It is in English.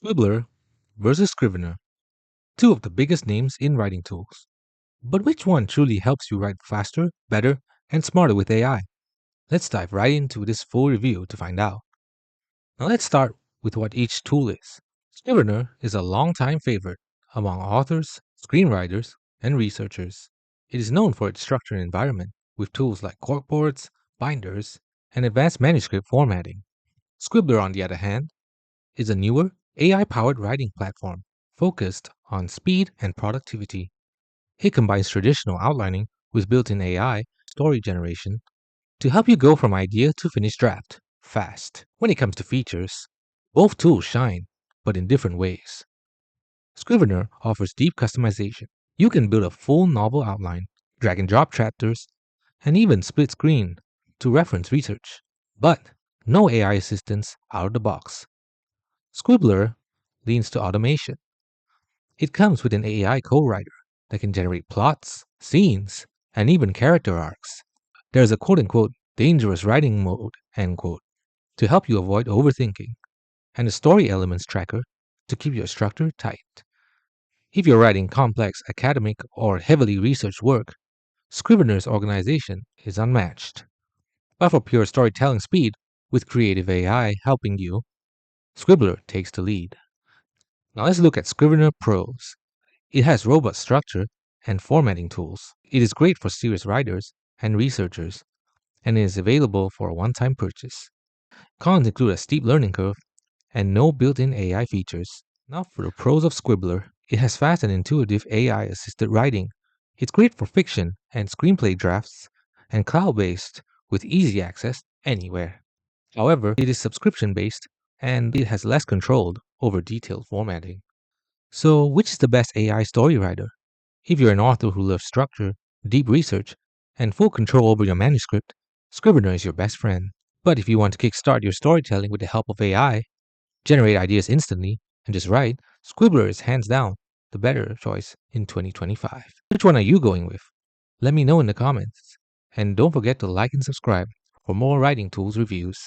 Squibler versus Scrivener, two of the biggest names in writing tools. But which one truly helps you write faster, better, and smarter with AI? Let's dive right into this full review to find out. Now let's start with what each tool is. Scrivener is a longtime favorite among authors, screenwriters, and researchers. It is known for its structured environment with tools like corkboards, binders, and advanced manuscript formatting. Scribbler, on the other hand, is a newer AI-powered writing platform focused on speed and productivity. It combines traditional outlining with built-in AI story generation to help you go from idea to finished draft fast. When it comes to features, both tools shine, but in different ways. Scrivener offers deep customization. You can build a full novel outline, drag and drop chapters, and even split screen to reference research. But no AI assistance out of the box. Squibler leans to automation. It comes with an AI co-writer that can generate plots, scenes, and even character arcs. There's a quote-unquote dangerous writing mode, end quote, to help you avoid overthinking, and a story elements tracker to keep your structure tight. If you're writing complex academic or heavily researched work, Scrivener's organization is unmatched. But for pure storytelling speed, with creative AI helping you, Scribbler takes the lead. Now let's look at Scrivener Pros. It has robust structure and formatting tools. It is great for serious writers and researchers, and it is available for a one-time purchase. Cons include a steep learning curve and no built-in AI features. Now for the pros of Scribbler. It has fast and intuitive AI-assisted writing. It's great for fiction and screenplay drafts, and cloud-based with easy access anywhere. However, it is subscription-based and it has less control over detailed formatting. So, which is the best AI story writer? If you're an author who loves structure, deep research, and full control over your manuscript, Scrivener is your best friend. But if you want to kickstart your storytelling with the help of AI, generate ideas instantly, and just write, Scribbler is hands down the better choice in 2025. Which one are you going with? Let me know in the comments. And don't forget to like and subscribe for more writing tools reviews.